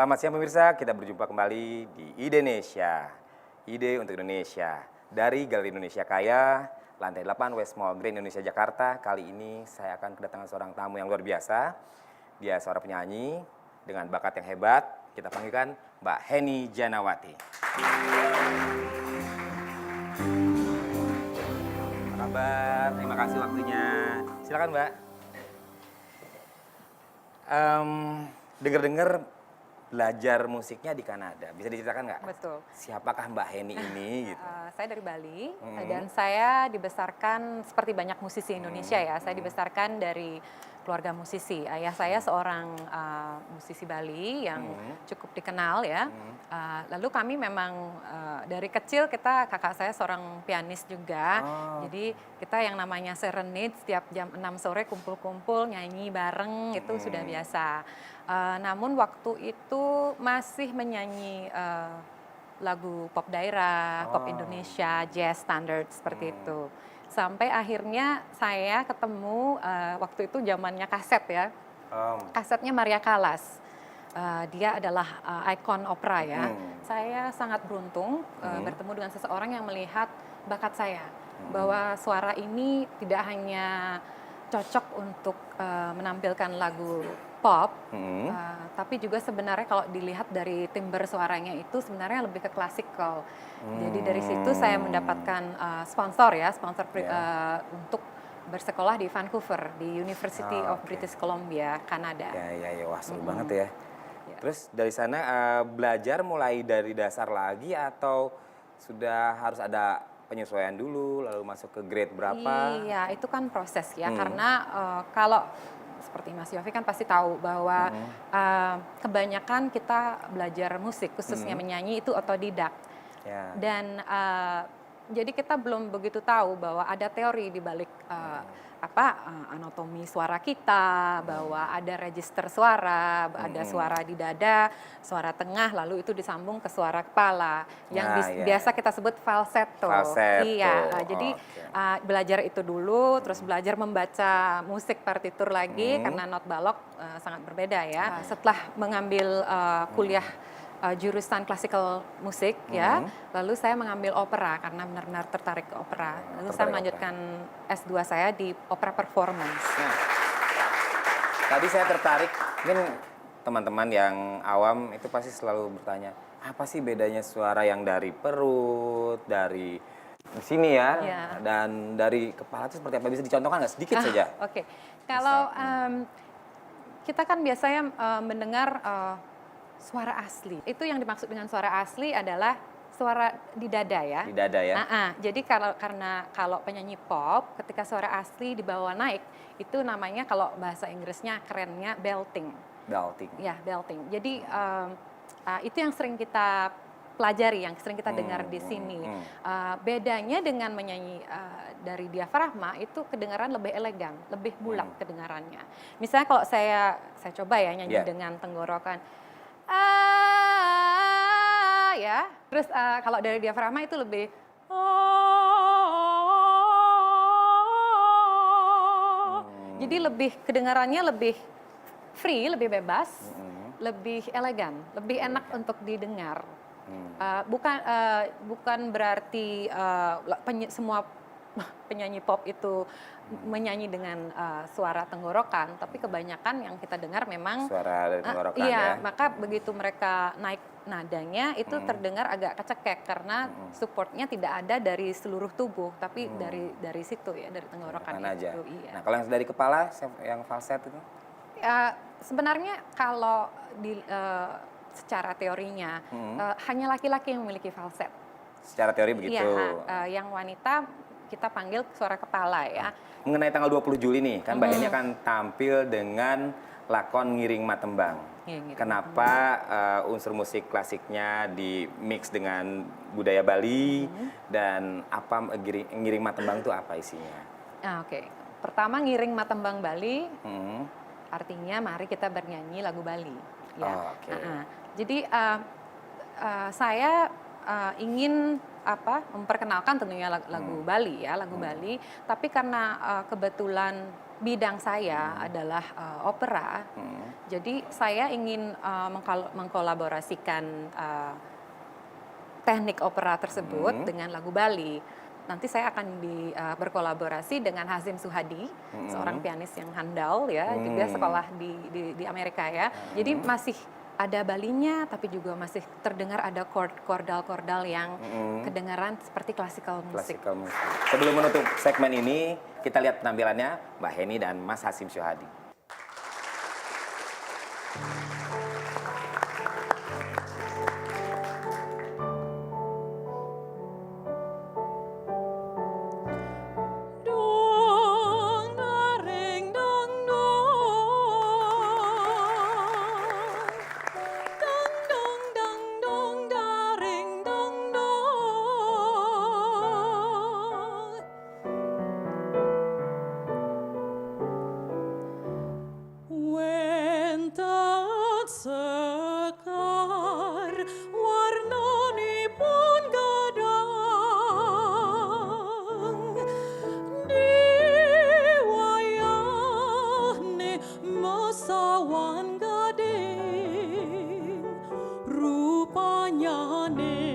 Selamat siang pemirsa, kita berjumpa kembali di Indonesia. Ide untuk Indonesia. Dari Galeri Indonesia Kaya, lantai 8 West Mall Grand Indonesia Jakarta. Kali ini saya akan kedatangan seorang tamu yang luar biasa. Dia seorang penyanyi dengan bakat yang hebat. Kita panggilkan Mbak Henny Janawati. Apa kabar? Terima kasih waktunya. Silakan Mbak. Dengar-dengar belajar musiknya di Kanada. Bisa diceritakan nggak? Betul. Siapakah Mbak Henny ini? Gitu. Saya dari Bali dan saya dibesarkan seperti banyak musisi Indonesia ya. Saya dibesarkan dari keluarga musisi. Ayah saya seorang musisi Bali yang cukup dikenal ya. Lalu kami memang dari kecil kakak saya seorang pianis juga. Jadi kita yang namanya serenade setiap jam 6 sore kumpul-kumpul nyanyi bareng itu sudah biasa. Namun waktu itu masih menyanyi lagu pop daerah, pop Indonesia, jazz standard seperti itu. Sampai akhirnya saya ketemu waktu itu zamannya kaset ya. Kasetnya Maria Callas. Dia adalah ikon opera ya. Saya sangat beruntung bertemu dengan seseorang yang melihat bakat saya. Bahwa suara ini tidak hanya cocok untuk menampilkan lagu pop, tapi juga sebenarnya kalau dilihat dari timbre suaranya itu sebenarnya lebih ke klasikal. Jadi dari situ saya mendapatkan sponsor untuk bersekolah di Vancouver di University of British Columbia, Kanada. Ya, wah seru banget ya. Terus dari sana belajar mulai dari dasar lagi atau sudah harus ada penyesuaian dulu lalu masuk ke grade berapa? Iya, itu kan proses ya karena kalau seperti Mas Yofi kan pasti tahu bahwa kebanyakan kita belajar musik khususnya menyanyi itu otodidak. Dan jadi kita belum begitu tahu bahwa ada teori di balik anatomi suara kita, bahwa ada register suara, ada suara di dada, suara tengah, lalu itu disambung ke suara kepala yang biasa kita sebut falsetto. Iya, jadi belajar itu dulu, terus belajar membaca musik partitur lagi karena not balok sangat berbeda ya. Setelah mengambil kuliah jurusan klasikal musik ya, lalu saya mengambil opera karena benar-benar tertarik ke opera. Lalu saya melanjutkan S2 saya di opera performance. Nah, tadi saya tertarik, mungkin teman-teman yang awam itu pasti selalu bertanya, apa sih bedanya suara yang dari perut, dari sini ya, dan dari kepala itu seperti apa? Bisa dicontohkan nggak sedikit saja? Oke, kalau kita kan biasanya mendengar suara asli. Itu yang dimaksud dengan suara asli adalah suara di dada ya. Di dada ya. Jadi karena kalau penyanyi pop ketika suara asli dibawa naik itu namanya kalau bahasa Inggrisnya kerennya belting. Belting. Ya, belting. Jadi itu yang sering kita pelajari, yang sering kita dengar di sini. Bedanya dengan menyanyi dari diafragma itu kedengaran lebih elegan, lebih bulat kedengarannya. Misalnya kalau saya coba ya nyanyi dengan tenggorokan ya. Terus kalau dari diafragma itu lebih jadi lebih kedengarannya lebih free, lebih bebas, lebih elegan, lebih enak untuk didengar. Bukan berarti semua penyanyi pop itu menyanyi dengan suara tenggorokan, tapi kebanyakan yang kita dengar memang suara dari tenggorokan ya. Maka begitu mereka naik nadanya itu terdengar agak kecekek karena supportnya tidak ada dari seluruh tubuh, tapi dari situ ya, dari tenggorokan itu. Aja. Iya. Nah, kalau yang dari kepala, yang falset itu? Sebenarnya kalau secara teorinya hanya laki-laki yang memiliki falset. Secara teori begitu. Iya, yang wanita kita panggil suara kepala ya. Mengenai tanggal 20 Juli nih, kan Mbak Henny akan tampil dengan lakon Ngiring Matembang. Kenapa unsur musik klasiknya di mix dengan budaya Bali dan apa Ngiring Matembang itu apa isinya? Oke. Pertama Ngiring Matembang Bali artinya mari kita bernyanyi lagu Bali. Ya. Jadi saya ingin memperkenalkan tentunya lagu Bali ya, lagu Bali. Tapi karena kebetulan bidang saya adalah opera, jadi saya ingin mengkolaborasikan teknik opera tersebut dengan lagu Bali. Nanti saya akan berkolaborasi dengan Hazim Suhadi, seorang pianis yang handal ya, dia sekolah di Amerika ya. Jadi masih ada Balinya, tapi juga masih terdengar ada kordal-kordal yang kedengaran seperti classical music. Sebelum menutup segmen ini, kita lihat penampilannya Mbak Heni dan Mas Hazim Suhadi. Wentat sekar warnanipun gadang diwayahne mesawan gading rupanyane